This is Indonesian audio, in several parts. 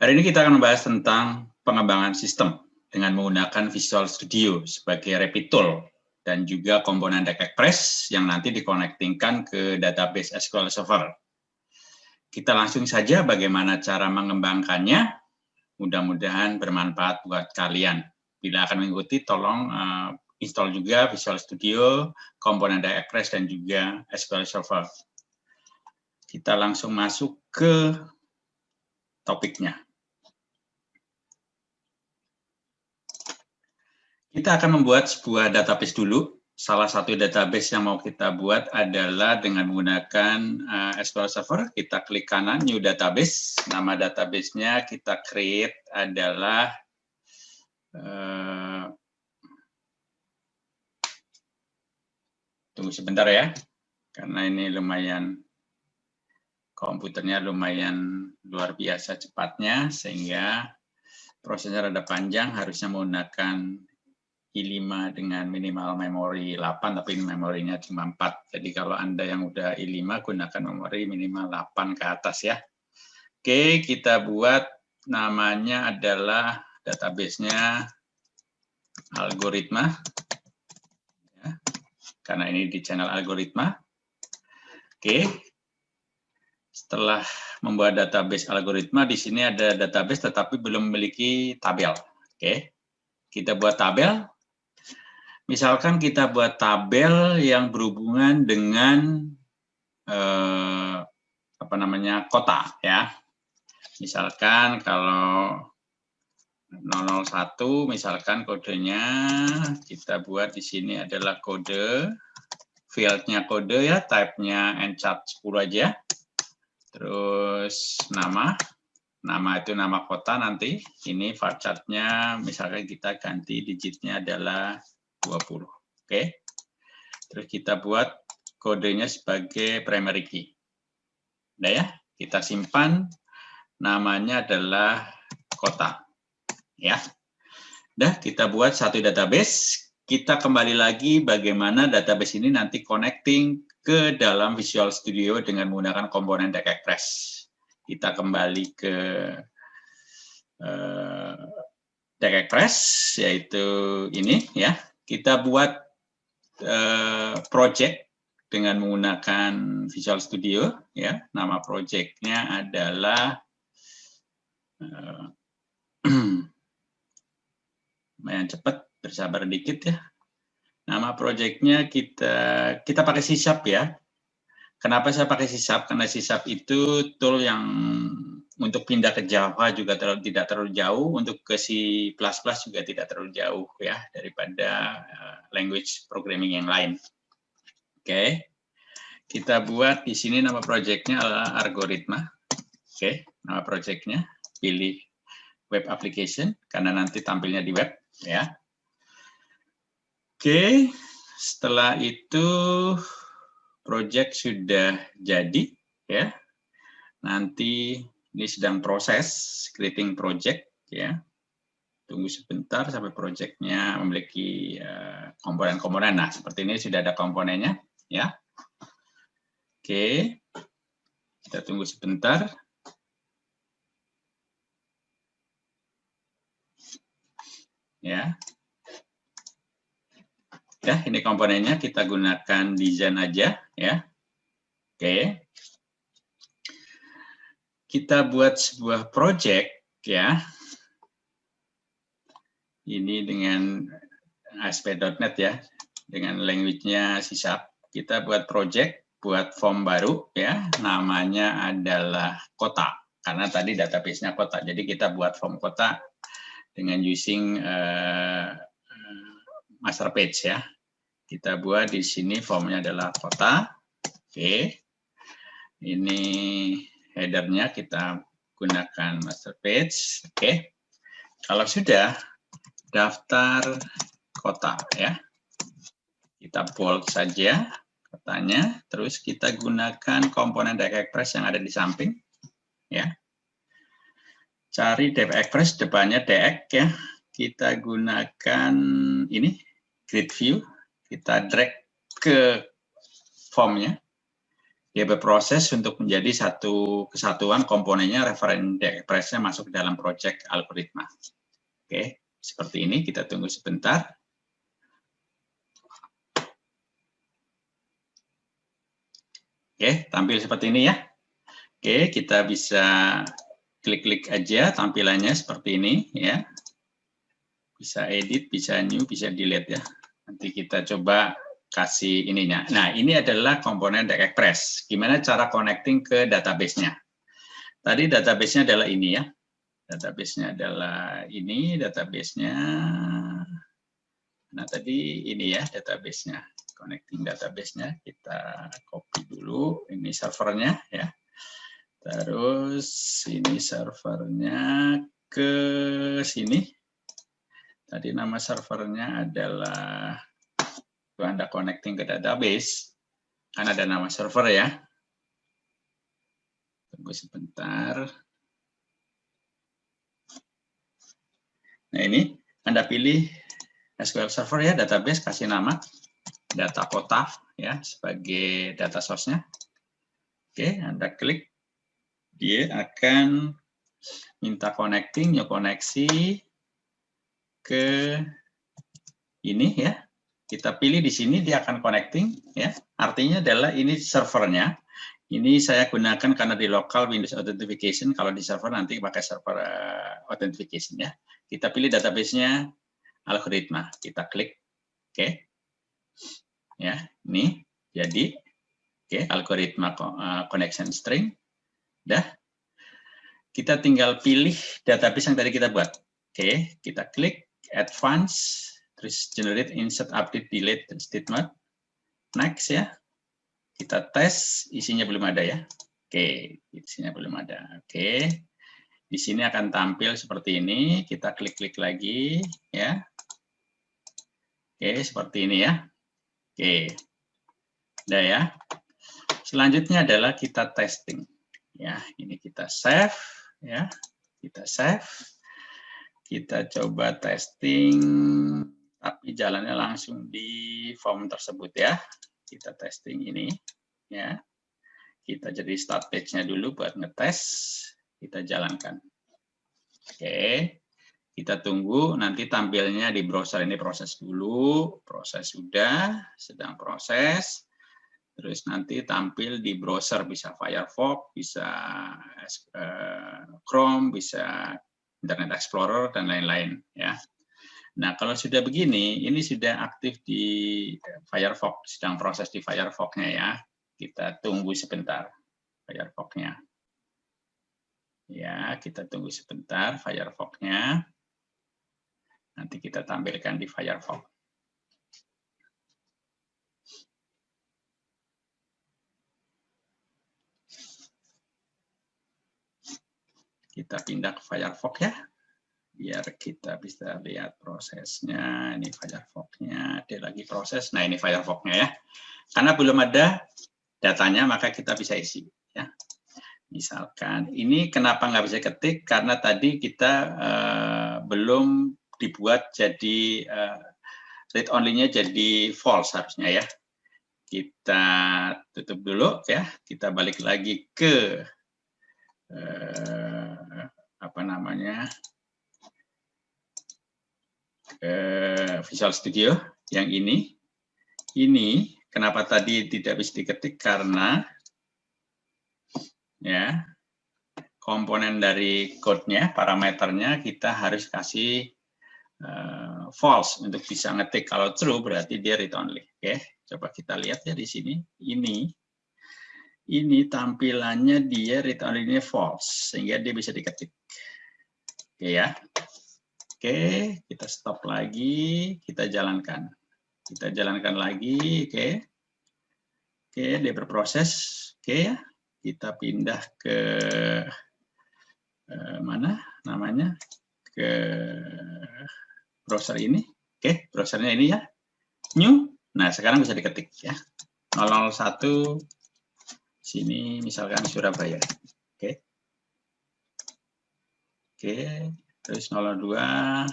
Hari ini kita akan membahas tentang pengembangan sistem dengan menggunakan Visual Studio sebagai rapid tool dan juga komponen DAC-Express yang nanti dikonektingkan ke database SQL Server. Kita langsung saja bagaimana cara mengembangkannya. Mudah-mudahan bermanfaat buat kalian. Bila akan mengikuti, tolong install juga Visual Studio, komponen DAC-Express dan juga SQL Server. Kita langsung masuk ke topiknya. Kita akan membuat sebuah database dulu. Salah satu database yang mau kita buat adalah dengan menggunakan SQL Server. Kita klik kanan, New Database. Nama database-nya kita create adalah tunggu sebentar ya, karena ini lumayan komputernya lumayan luar biasa cepatnya, sehingga prosesnya rada panjang, harusnya menggunakan I5 dengan minimal memori 8, tapi memorinya cuma 4. Jadi kalau Anda yang udah I5, gunakan memori minimal 8 ke atas ya. Oke, kita buat namanya adalah database-nya algoritma. Ya, karena ini di channel algoritma. Oke, setelah membuat database algoritma, di sini ada database tetapi belum memiliki tabel. Oke, kita buat tabel. Misalkan kita buat tabel yang berhubungan dengan kota ya. Misalkan kalau 001 misalkan kodenya kita buat di sini adalah kode, fieldnya kode ya, type-nya ncat 10 aja. Terus nama itu nama kota nanti. Ini varchar-nya misalkan kita ganti digitnya adalah 20. Oke. Terus kita buat kodenya sebagai primary key. Udah ya, kita simpan. Namanya adalah kota. Ya. Udah, kita buat satu database. Kita kembali lagi bagaimana database ini nanti connecting ke dalam Visual Studio dengan menggunakan komponen DAC-Express. Kita kembali ke DAC-Express, yaitu ini ya. Kita buat project dengan menggunakan Visual Studio ya. Nama projectnya adalah lumayan cepat, bersabar dikit ya. Nama projectnya kita pakai C# ya. Kenapa saya pakai C#? Karena C# itu tool yang untuk pindah ke Java juga tidak terlalu jauh, untuk ke C++ juga tidak terlalu jauh ya daripada language programming yang lain. Oke, kita buat di sini nama projectnya adalah algoritma. Oke, nama projectnya pilih web application karena nanti tampilnya di web ya. Oke, setelah itu project sudah jadi ya. Nanti ini sedang proses creating project ya. Tunggu sebentar sampai projectnya memiliki komponen-komponen. Nah, seperti ini sudah ada komponennya ya. Oke, kita tunggu sebentar. Ya. Ya, ini komponennya, kita gunakan desain aja ya. Oke. Kita buat sebuah project ya. Ini dengan ASP.NET ya, dengan language-nya C#. Kita buat project, buat form baru ya, namanya adalah kota. Karena tadi database-nya kota, jadi kita buat form kota dengan using master page ya. Kita buat di sini formnya adalah kota. Oke. Ini header-nya kita gunakan master page. Oke. Kalau sudah, daftar kota ya. Kita bold saja kotanya, terus kita gunakan komponen DAC-Express yang ada di samping ya. Cari DAC-Express, depannya DAC ya. Kita gunakan ini grid view, kita drag ke formnya. Dia berproses untuk menjadi satu kesatuan komponennya, referen express-nya masuk ke dalam project algoritma. Oke, seperti ini. Kita tunggu sebentar. Oke, tampil seperti ini ya. Oke, kita bisa klik-klik aja tampilannya seperti ini ya. Bisa edit, bisa new, bisa delete ya. Nanti kita coba kasih ininya. Nah, ini adalah komponen DexExpress. Gimana cara connecting ke database-nya? Tadi database-nya adalah ini ya. Database-nya adalah ini, database-nya. Nah, tadi ini ya database-nya. Connecting database-nya. Kita copy dulu. Ini servernya ya. Terus ini servernya ke sini. Tadi nama servernya adalah, itu Anda connecting ke database, kan ada nama server ya. Tunggu sebentar. Nah ini, Anda pilih SQL Server ya, database, kasih nama, data kota ya, sebagai data source-nya. Oke, Anda klik, dia akan minta connecting, new koneksi ke ini ya. Kita pilih di sini, dia akan connecting ya. Artinya adalah ini servernya. Ini saya gunakan karena di local Windows Authentication. Kalau di server nanti pakai server authentication ya. Kita pilih database-nya algoritma. Kita klik, oke. Ya, ini jadi algoritma connection string. Dah. Kita tinggal pilih database yang tadi kita buat. Oke, kita klik advance. Terus generate, insert, update, delete statement. Next ya. Kita tes, isinya belum ada ya. Oke, isinya belum ada. Oke. Di sini akan tampil seperti ini. Kita klik-klik lagi ya. Oke, seperti ini ya. Oke. Udah ya. Selanjutnya adalah kita testing. Ya, ini kita save ya. Kita save. Kita coba testing, tapi jalannya langsung di form tersebut ya. Kita testing ini ya. Kita jadi start page-nya dulu buat ngetes. Kita jalankan. Oke. Kita tunggu nanti tampilnya di browser. Ini proses dulu. Proses sudah, sedang proses. Terus nanti tampil di browser, bisa Firefox, bisa Chrome, bisa Internet Explorer, dan lain-lain ya. Nah, kalau sudah begini, ini sudah aktif di Firefox, sedang proses di Firefox-nya ya. Kita tunggu sebentar Firefox-nya. Ya, kita tunggu sebentar Firefox-nya. Nanti kita tampilkan di Firefox. Kita pindah ke Firefox ya. Biar kita bisa lihat prosesnya. Ini Firefox-nya, dia lagi proses. Nah, ini Firefox-nya ya. Karena belum ada datanya, maka kita bisa isi. Ya. Misalkan, ini kenapa nggak bisa ketik? Karena tadi kita belum dibuat jadi read only-nya jadi false harusnya ya. Kita tutup dulu ya. Kita balik lagi ke apa namanya? Visual Studio yang ini kenapa tadi tidak bisa diketik karena ya komponen dari code-nya, parameternya kita harus kasih false untuk bisa ngetik. Kalau true berarti dia read only. Oke, coba kita lihat ya di sini. Ini tampilannya dia read only-nya false sehingga dia bisa diketik. Oke ya. Oke, kita stop lagi, kita jalankan. Kita jalankan lagi, oke. Oke, dia berproses. Oke ya. Kita pindah ke mana namanya? Ke browser ini. Oke, browsernya ini ya. New. Nah, sekarang bisa diketik ya. 001 sini misalkan Surabaya. Oke. Oke, terus 02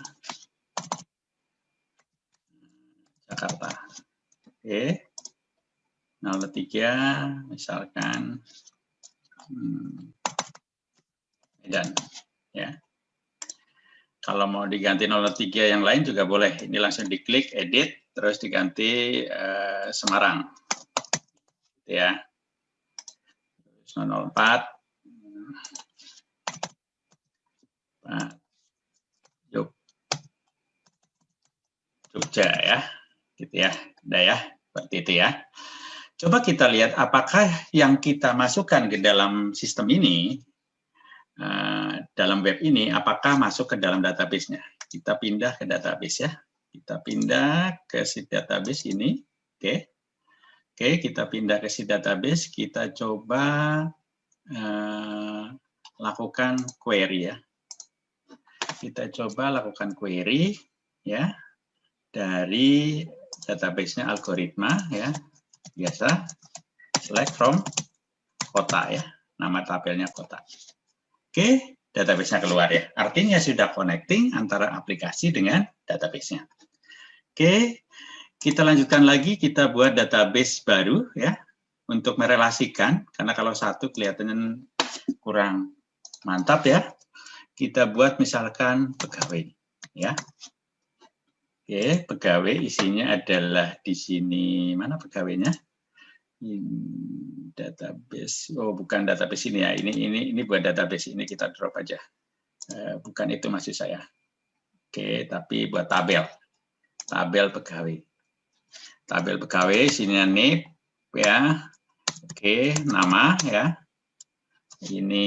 Jakarta. Oke. 03 misalkan Medan ya. Kalau mau diganti 03 yang lain juga boleh. Ini langsung diklik edit terus diganti Semarang. Ya. 004 Jogja ya. Gitu ya. Udah ya. Seperti itu ya. Coba kita lihat apakah yang kita masukkan ke dalam sistem ini, dalam web ini, apakah masuk ke dalam database-nya. Kita pindah ke database ya. Kita pindah ke si database ini. Oke. Oke, kita pindah ke si database. Kita coba lakukan query ya. Kita coba lakukan query ya dari database-nya algoritma ya. Biasa select from kota ya, nama tabelnya kota. Oke, database-nya keluar ya. Artinya sudah connecting antara aplikasi dengan database-nya. Oke, kita lanjutkan lagi, kita buat database baru ya untuk merelasikan, karena kalau satu kelihatannya kurang mantap ya. Kita buat misalkan pegawai ya. Oke, pegawai isinya adalah di sini, mana pegawainya? Database, oh bukan database ini ya, ini buat database ini kita drop aja, bukan itu maksud saya. Oke, tapi buat tabel pegawai sini name ya. Oke, nama ya, ini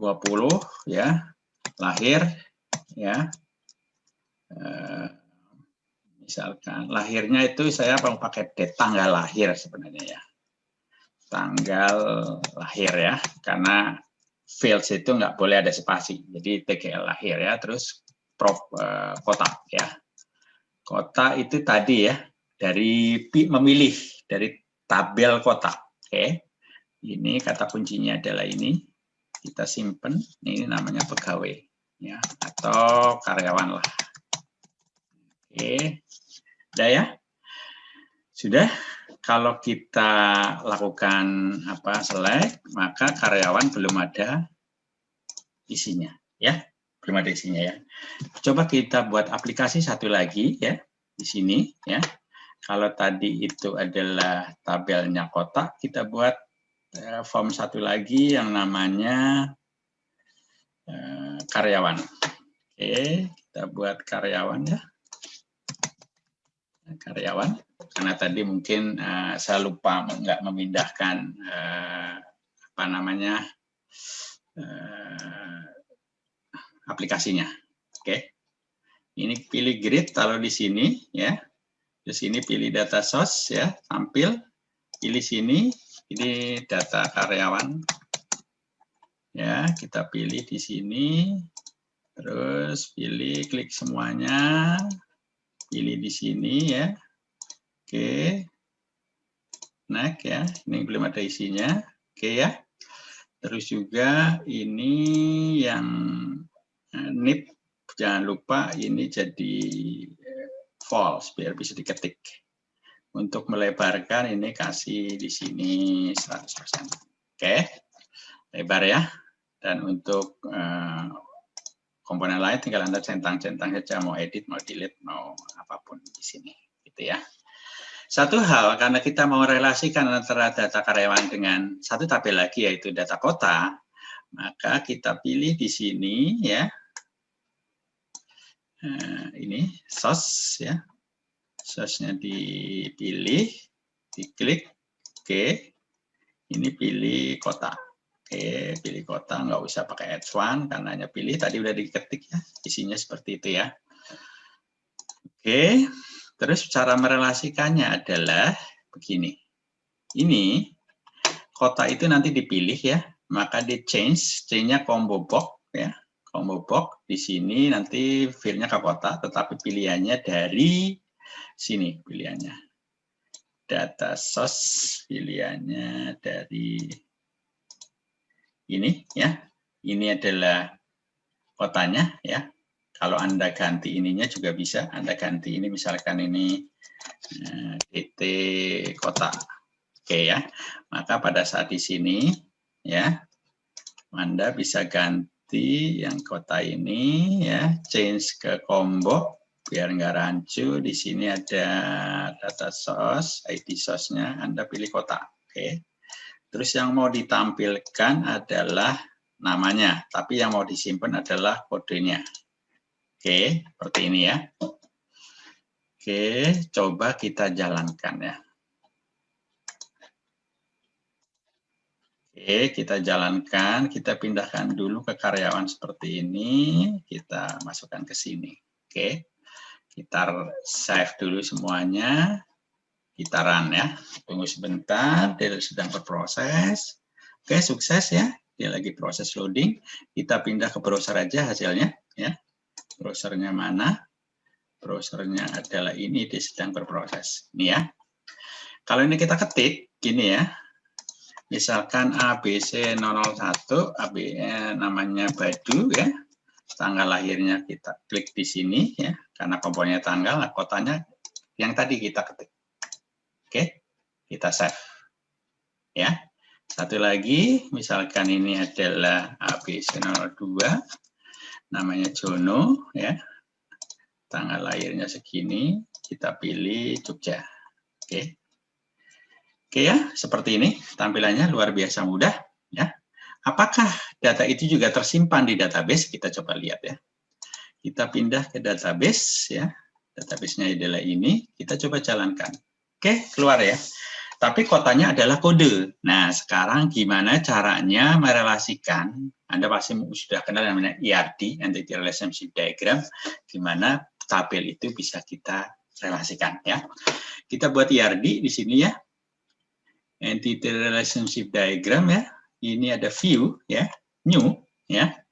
20 ya, lahir ya, misalkan lahirnya itu saya mau pakai date, tanggal lahir sebenarnya ya. Tanggal lahir ya, karena fields itu nggak boleh ada spasi. Jadi TGL lahir ya, terus kota ya. Kota itu tadi ya, dari memilih dari tabel kota. Oke. Ini kata kuncinya adalah ini. Kita simpen, ini namanya pegawai ya, atau karyawan lah. Oke. Udah ya? Sudah. Kalau kita lakukan select, maka karyawan belum ada isinya ya, belum ada isinya ya. Coba kita buat aplikasi satu lagi ya di sini ya. Kalau tadi itu adalah tabelnya kota, kita buat form satu lagi yang namanya karyawan. Oke, kita buat karyawan ya. Karyawan, karena tadi mungkin saya lupa nggak memindahkan aplikasinya. Oke, ini pilih grid, taruh di sini ya. Di sini pilih data source ya, tampil. Pilih sini, ini data karyawan. Ya, kita pilih di sini. Terus pilih, klik semuanya. Pilih di sini ya. Oke. Next ya, ini belum ada isinya. Oke ya. Terus juga ini yang NIP, jangan lupa ini jadi false biar bisa diketik. Untuk melebarkan ini kasih di sini 100%. Oke. Lebar ya. Dan untuk komponen lain tinggal Anda centang-centang saja, mau edit, mau delete, mau apapun di sini gitu ya. Satu hal, karena kita mau relasikan antara data karyawan dengan satu tabel lagi, yaitu data kota, maka kita pilih di sini ya, ini source ya, source-nya dipilih, diklik, oke, ini pilih kota. Oke, pilih kota, nggak usah pakai H1, karena hanya pilih, tadi udah diketik ya, isinya seperti itu ya. Oke. Terus cara merelasikannya adalah begini. Ini kota itu nanti dipilih ya, maka di change, C-nya combo box ya. Combo box di sini nanti field-nya ke kota, tetapi pilihannya dari sini pilihannya. Data source pilihannya dari ini ya. Ini adalah kotanya ya. Kalau Anda ganti ininya juga bisa, Anda ganti ini misalkan ini DT kota. Oke ya. Maka pada saat di sini ya, Anda bisa ganti yang kota ini ya, change ke combo biar nggak rancu. Di sini ada data source, ID source-nya, Anda pilih kota. Oke. Terus yang mau ditampilkan adalah namanya, tapi yang mau disimpan adalah kodenya. Oke, seperti ini ya. Oke, coba kita jalankan ya. Oke, kita jalankan, kita pindahkan dulu ke karyawan seperti ini, kita masukkan ke sini. Oke, kita save dulu semuanya, kita run ya. Tunggu sebentar, dia sedang berproses. Oke, sukses ya, dia lagi proses loading. Kita pindah ke browser aja hasilnya ya. Browsernya mana? Browsernya adalah ini, dia sedang berproses. Ini ya. Kalau ini kita ketik, gini ya. Misalkan ABC001, namanya Badu ya. Tanggal lahirnya kita klik di sini ya. Karena komponennya tanggal, nah kotanya yang tadi kita ketik. Oke, kita save. Ya. Satu lagi, misalkan ini adalah ABC02, namanya Jono ya. Tanggal lahirnya segini, kita pilih Jogja. Oke. Oke ya, seperti ini tampilannya luar biasa mudah ya. Apakah data itu juga tersimpan di database? Kita coba lihat ya. Kita pindah ke database ya. Database-nya adalah ini, kita coba jalankan. Oke, keluar ya. Tapi kotanya adalah kode. Nah, sekarang gimana caranya merelasikan? Anda pasti sudah kenal yang namanya ERD, Entity Relationship Diagram, di mana tabel itu bisa kita relasikan ya. Kita buat ERD di sini ya. Entity Relationship Diagram ya. Ini ada view ya, new ya.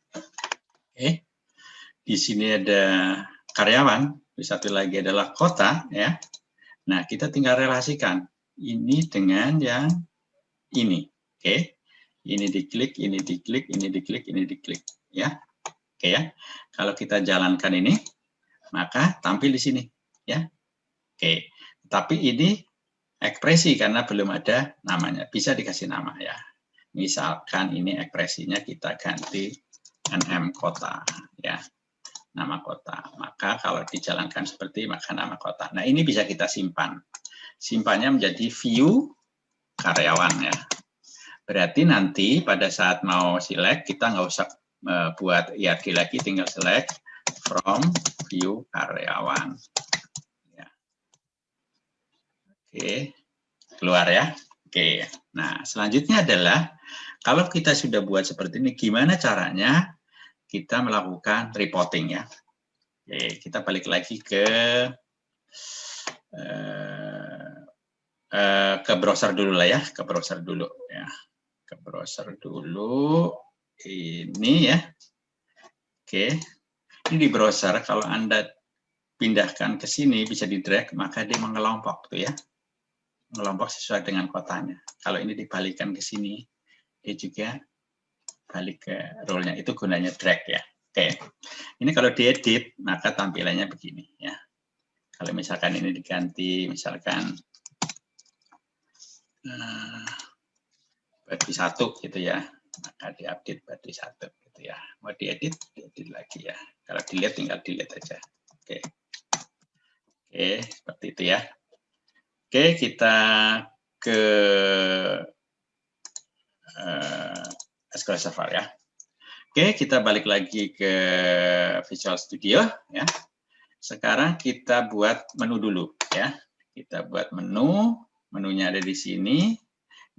Oke. Di sini ada karyawan, satu lagi adalah kota ya. Nah, kita tinggal relasikan ini dengan yang ini. Oke. Ini diklik, ini diklik, ini diklik, ini diklik ya. Oke ya. Kalau kita jalankan ini, maka tampil di sini ya. Oke. Tapi ini ekspresi karena belum ada namanya. Bisa dikasih nama ya. Misalkan ini ekspresinya kita ganti NM kota ya. Nama kota. Maka kalau dijalankan seperti maka nama kota. Nah, ini bisa kita simpan. Simpannya menjadi view karyawan ya. Berarti nanti pada saat mau select kita nggak usah buat ERD lagi, tinggal select from view karyawan. Ya. Oke, keluar ya. Oke. Nah, selanjutnya adalah kalau kita sudah buat seperti ini, gimana caranya kita melakukan reporting ya. Oke, kita balik lagi ke browser dulu lah ya, ke browser dulu ya. Ke browser dulu ini ya. Oke. Ini di browser kalau Anda pindahkan ke sini bisa di drag maka dia mengelompok tuh ya. Mengelompok sesuai dengan kotanya. Kalau ini dibalikan ke sini dia juga balik ke role-nya. Itu gunanya drag ya. Oke. Ini kalau diedit maka tampilannya begini ya. Kalau misalkan ini diganti misalkan body 1 gitu ya, maka diupdate body 1 gitu ya. Mau diedit lagi ya. Kalau dilihat tinggal delete aja. Oke. Oke, seperti itu ya. Oke, kita ke SQL Server ya. Oke, kita balik lagi ke Visual Studio ya. Sekarang kita buat menu dulu ya. Kita buat menu, menunya ada di sini.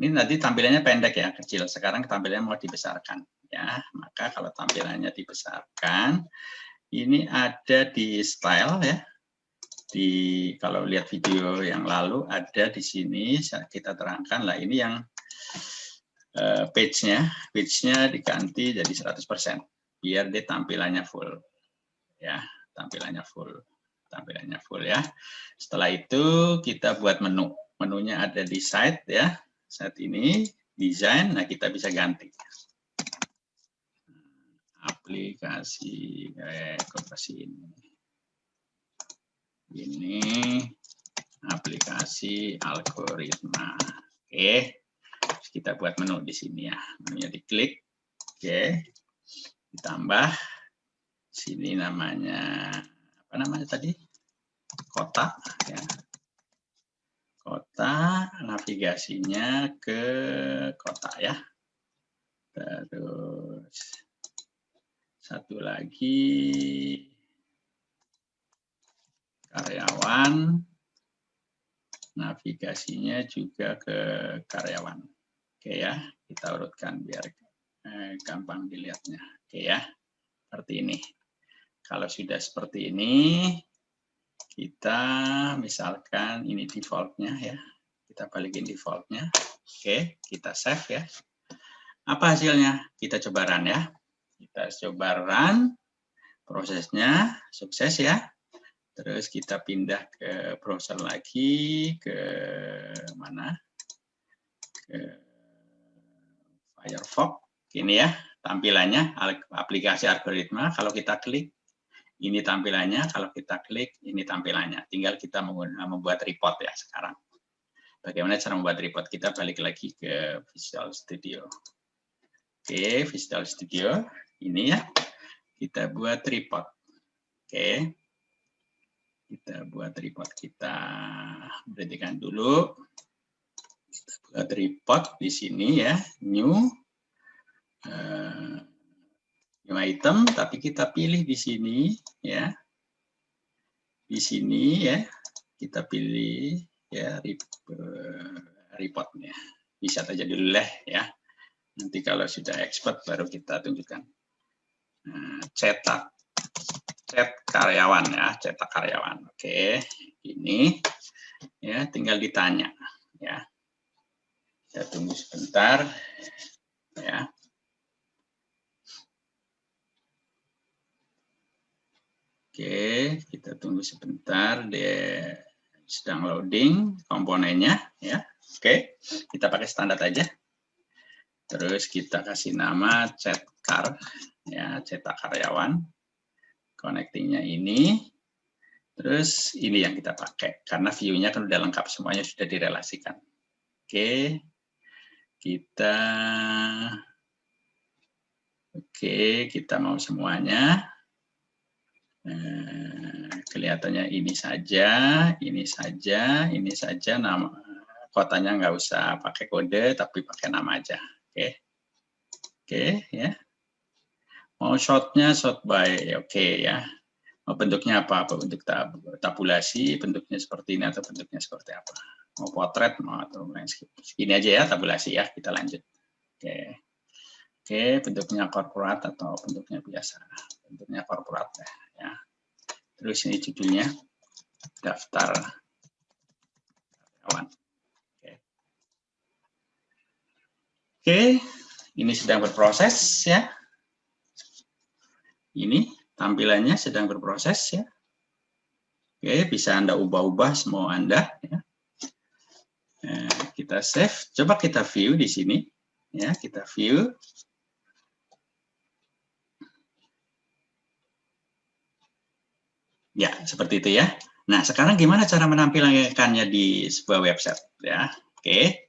Ini nanti tampilannya pendek ya, kecil. Sekarang tampilannya mau dibesarkan ya. Maka kalau tampilannya dibesarkan, ini ada di style ya. Kalau lihat video yang lalu ada di sini kita terangkan lah ini yang page-nya diganti jadi 100% biar dia tampilannya full ya, tampilannya full ya. Setelah itu kita buat menunya ada di site ya. Saat ini desain, nah kita bisa ganti aplikasi koperasi ini aplikasi algoritma. Oke, kita buat menu di sini ya, menunya diklik. Oke, ditambah sini namanya apa namanya tadi, kotak ya, kotak, navigasinya ke kotak ya. Terus satu lagi karyawan, navigasinya juga ke karyawan. Oke ya, kita urutkan biar gampang dilihatnya. Oke ya, seperti ini. Kalau sudah seperti ini, kita misalkan ini default-nya ya, kita balikin default-nya. Oke, kita save ya. Apa hasilnya? Kita coba run ya. Kita coba run, prosesnya sukses ya. Terus kita pindah ke browser lagi, ke mana? Ke Firefox. Ini ya, tampilannya aplikasi algoritma. Kalau kita klik, ini tampilannya. Kalau kita klik, ini tampilannya. Tinggal kita membuat report ya sekarang. Bagaimana cara membuat report? Kita balik lagi ke Visual Studio. Oke, Visual Studio. Ini ya, kita buat report. Oke. Kita buat report, kita berhentikan dulu. Kita buat report di sini ya, new item, tapi kita pilih di sini ya. Di sini ya, kita pilih ya reportnya. Bisa saja dulu ya. Nanti kalau sudah expert baru kita tunjukkan. Cetak karyawan ya, cetak karyawan. Oke, ini ya tinggal ditanya ya. Kita tunggu sebentar ya. Oke, kita tunggu sebentar, dia sedang loading komponennya ya. Oke, kita pakai standar aja. Terus kita kasih nama cetak ya, cetak karyawan. Connectingnya ini. Terus ini yang kita pakai karena view-nya kan udah lengkap, semuanya sudah direlasikan. Oke. Kita mau semuanya. Kelihatannya ini saja, ini saja, ini saja. Nama kotanya nggak usah pakai kode, tapi pakai nama aja. Oke ya. Mau shot-nya shot by, oke ya. Mau bentuknya apa? Bentuk tabulasi, bentuknya seperti ini atau bentuknya seperti apa? Mau potret, mau atau landscape. Segini aja ya tabulasi ya. Kita lanjut. Oke, bentuknya korporat atau bentuknya biasa. Bentuknya korporat ya. Terus ini judulnya daftar karyawan. Oke, ini sedang berproses ya. Ini tampilannya sedang berproses ya. Oke, bisa Anda ubah-ubah semua Anda ya. Kita save, coba kita view di sini ya, kita view. Ya, seperti itu ya. Nah, sekarang gimana cara menampilkannya di sebuah website ya? Oke.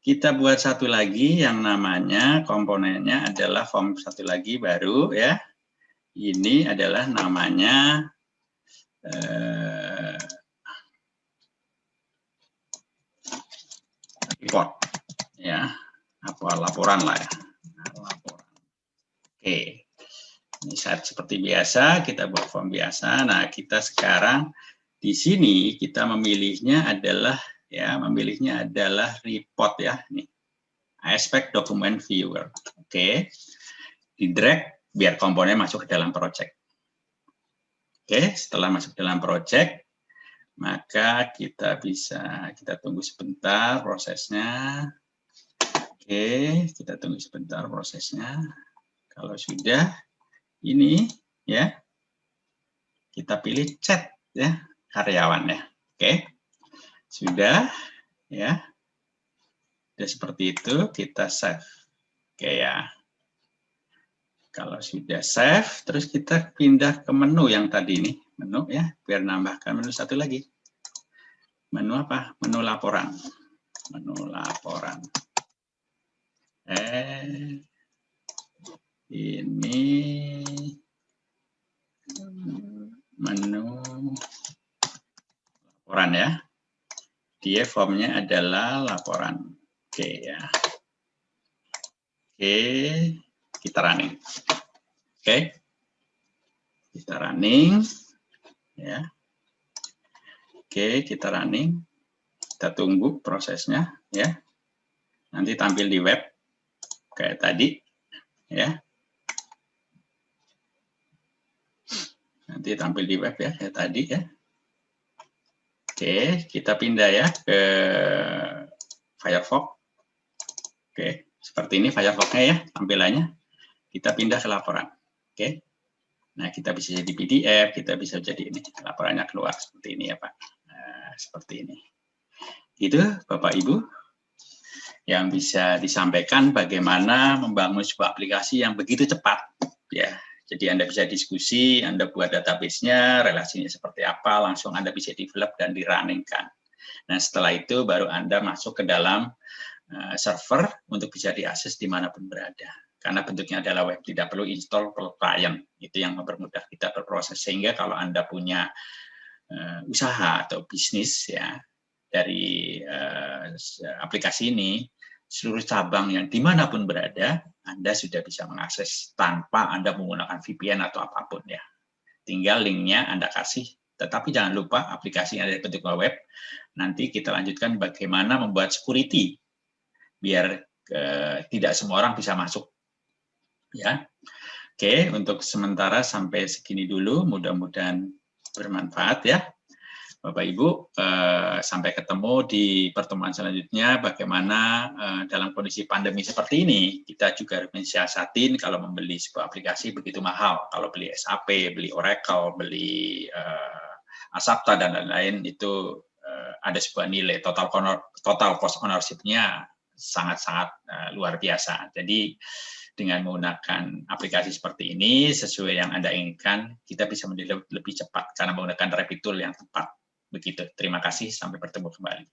Kita buat satu lagi yang namanya komponennya adalah form satu lagi baru ya. Ini adalah namanya report ya, apa laporan lah ya, laporan. Oke, ini saat seperti biasa kita buat form biasa. Nah, kita sekarang di sini kita memilihnya adalah report ya, nih aspek dokumen viewer. Oke, di drag biar komponen masuk ke dalam project. Oke, setelah masuk dalam project, maka kita tunggu sebentar prosesnya. Oke, kita tunggu sebentar prosesnya. Kalau sudah, ini ya, kita pilih chat ya, karyawan ya. Oke, sudah ya. Sudah seperti itu, kita save. Oke ya. Kalau sudah save, terus kita pindah ke menu yang tadi ini, menu ya, biar nambahkan menu satu lagi. Menu apa? Menu laporan. Menu laporan. Ini menu laporan ya. Dia formnya adalah laporan. Oke ya. Oke, kita running. Oke, kita running ya. Oke, kita running. Kita tunggu prosesnya ya. Nanti tampil di web kayak tadi ya. Nanti tampil di web ya kayak tadi ya. Oke, kita pindah ya ke Firefox. Oke, seperti ini Firefox-nya ya tampilannya. Kita pindah ke laporan. Oke. Nah, kita bisa jadi PDF, kita bisa jadi ini. Laporannya keluar seperti ini ya, Pak. Nah, seperti ini. Itu Bapak Ibu yang bisa disampaikan bagaimana membangun sebuah aplikasi yang begitu cepat ya. Jadi Anda bisa diskusi, Anda buat database-nya, relasinya seperti apa, langsung Anda bisa develop dan di-running-kan. Nah, setelah itu baru Anda masuk ke dalam server untuk bisa diakses dimanapun berada. Karena bentuknya adalah web, tidak perlu install per client. Itu yang mempermudah kita berproses. Sehingga kalau Anda punya usaha atau bisnis ya dari aplikasi ini, seluruh cabang yang dimanapun berada, Anda sudah bisa mengakses tanpa Anda menggunakan VPN atau apapun ya. Tinggal linknya Anda kasih, tetapi jangan lupa aplikasi yang ada di bentuk web, nanti kita lanjutkan bagaimana membuat security, biar tidak semua orang bisa masuk. Ya, oke, untuk sementara sampai segini dulu, mudah-mudahan bermanfaat ya. Bapak Ibu, sampai ketemu di pertemuan selanjutnya bagaimana dalam kondisi pandemi seperti ini kita juga harus mensiasatin kalau membeli sebuah aplikasi begitu mahal. Kalau beli SAP, beli Oracle, beli Asapta dan lain-lain itu ada sebuah nilai total cost ownership-nya sangat-sangat luar biasa. Jadi dengan menggunakan aplikasi seperti ini sesuai yang Anda inginkan, kita bisa menjadi lebih cepat karena menggunakan rapid tool yang tepat. Begitu. Terima kasih. Sampai bertemu kembali.